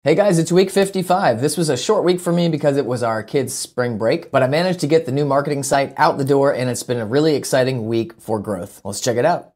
Hey guys, it's week 55. This was a short week for me because it was our kids' spring break, but I managed to get the new marketing site out the door and it's been a really exciting week for growth. Let's check it out.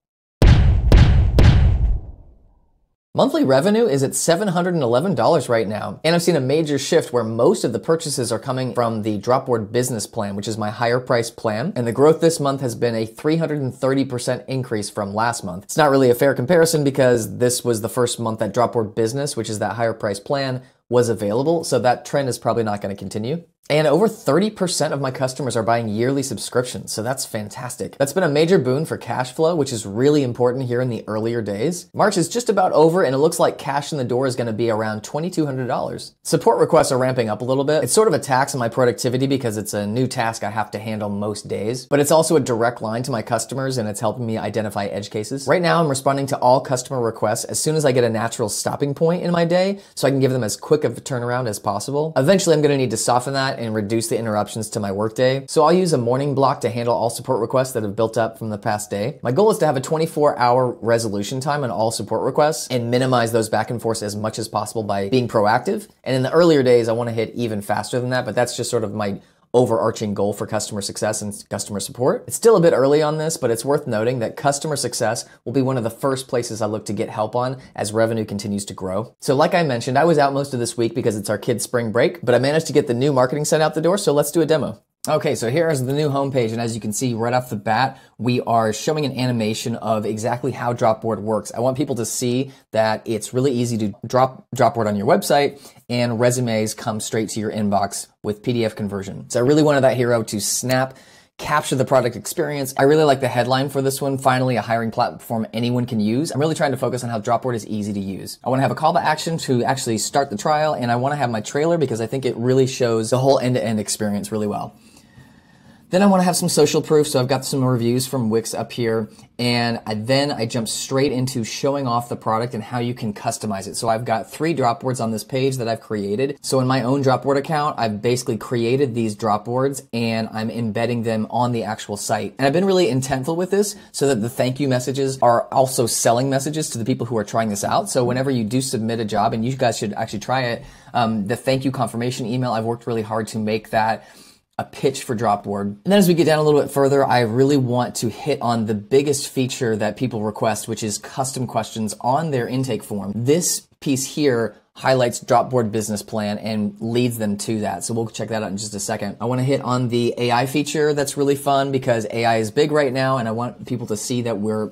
Monthly revenue is at $711 right now, and I've seen a major shift where most of the purchases are coming from the Dropboard business plan, which is my higher price plan, and the growth this month has been a 330% increase from last month. It's not really a fair comparison because this was the first month that Dropboard business, which is that higher price plan, was available, so that trend is probably not going to continue. And over 30% of my customers are buying yearly subscriptions, so that's fantastic. That's been a major boon for cash flow, which is really important here in the earlier days. March is just about over, and it looks like cash in the door is going to be around $2,200. Support requests are ramping up a little bit. It's sort of a tax on my productivity because it's a new task I have to handle most days, but it's also a direct line to my customers, and it's helping me identify edge cases. Right now, I'm responding to all customer requests as soon as I get a natural stopping point in my day, so I can give them as quick of a turnaround as possible. Eventually, I'm going to need to soften that and reduce the interruptions to my workday. So I'll use a morning block to handle all support requests that have built up from the past day. My goal is to have a 24-hour resolution time on all support requests and minimize those back and forths as much as possible by being proactive. And in the earlier days, I want to hit even faster than that, but that's just sort of my overarching goal for customer success and customer support. It's still a bit early on this, but it's worth noting that customer success will be one of the first places I look to get help on as revenue continues to grow. So like I mentioned, I was out most of this week because it's our kids' spring break, but I managed to get the new marketing site out the door, so let's do a demo. Okay, so here is the new homepage, and as you can see right off the bat, we are showing an animation of exactly how Dropboard works. I want people to see that it's really easy to drop Dropboard on your website, and resumes come straight to your inbox with PDF conversion. So I really wanted that hero to snap, capture the product experience. I really like the headline for this one, finally a hiring platform anyone can use. I'm really trying to focus on how Dropboard is easy to use. I want to have a call to action to actually start the trial, and I want to have my trailer because I think it really shows the whole end-to-end experience really well. Then I want to have some social proof, so I've got some reviews from Wix up here, and then I jump straight into showing off the product and how you can customize it. So I've got 3 Dropboards on this page that I've created. So in my own Dropboard account, I've basically created these Dropboards and I'm embedding them on the actual site. And I've been really intentful with this so that the thank you messages are also selling messages to the people who are trying this out. So whenever you do submit a job, and you guys should actually try it, the thank you confirmation email, I've worked really hard to make that a pitch for Dropboard. And then as we get down a little bit further, I really want to hit on the biggest feature that people request, which is custom questions on their intake form. This piece here highlights Dropboard business plan and leads them to that. So we'll check that out in just a second. I want to hit on the AI feature that's really fun because AI is big right now and I want people to see that we're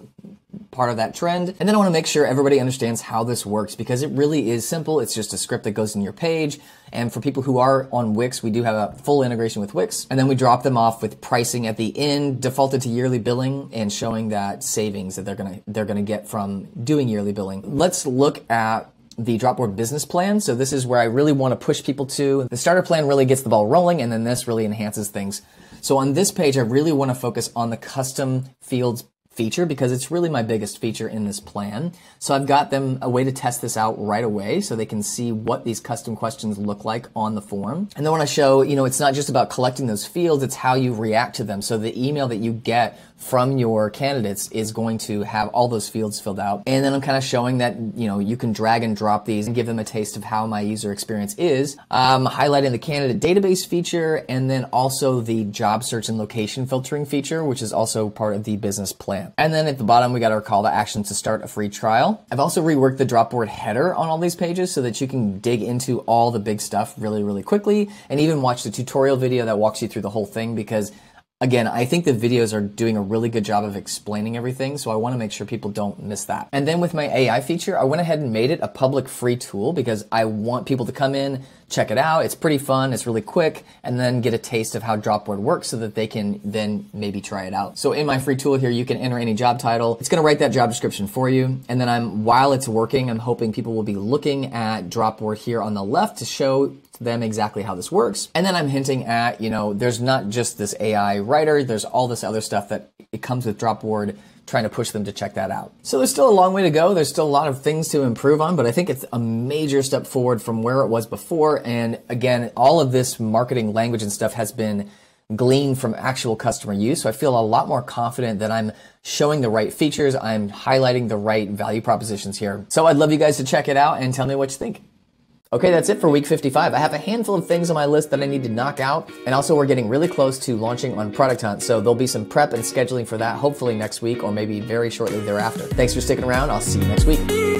part of that trend. And then I want to make sure everybody understands how this works because it really is simple. It's just a script that goes in your page. And for people who are on Wix, we do have a full integration with Wix. And then we drop them off with pricing at the end, defaulted to yearly billing and showing that savings that they're gonna get from doing yearly billing. Let's look at the Dropboard business plan. So this is where I really want to push people to. The starter plan really gets the ball rolling, and then this really enhances things. So on this page, I really want to focus on the custom fields feature because it's really my biggest feature in this plan. So I've got them a way to test this out right away so they can see what these custom questions look like on the form. And then when I show, it's not just about collecting those fields, it's how you react to them. So the email that you get from your candidates is going to have all those fields filled out. And then I'm kind of showing that, you can drag and drop these and give them a taste of how my user experience is. Highlighting the candidate database feature and then also the job search and location filtering feature, which is also part of the business plan. And then at the bottom, we got our call to action to start a free trial. I've also reworked the Dropboard header on all these pages so that you can dig into all the big stuff really, really quickly and even watch the tutorial video that walks you through the whole thing because again, I think the videos are doing a really good job of explaining everything, so I want to make sure people don't miss that. And then with my AI feature, I went ahead and made it a public free tool because I want people to come in, check it out. It's pretty fun, it's really quick, and then get a taste of how Dropboard works so that they can then maybe try it out. So in my free tool here, you can enter any job title. It's going to write that job description for you. And then while it's working, I'm hoping people will be looking at Dropboard here on the left to show them exactly how this works. And then I'm hinting at, there's not just this AI writer, there's all this other stuff that it comes with Dropboard, trying to push them to check that out. So there's still a long way to go. There's still a lot of things to improve on, but I think it's a major step forward from where it was before. And again, all of this marketing language and stuff has been gleaned from actual customer use. So I feel a lot more confident that I'm showing the right features. I'm highlighting the right value propositions here. So I'd love you guys to check it out and tell me what you think. Okay, that's it for week 55. I have a handful of things on my list that I need to knock out, and also we're getting really close to launching on Product Hunt, so there'll be some prep and scheduling for that hopefully next week or maybe very shortly thereafter. Thanks for sticking around. I'll see you next week.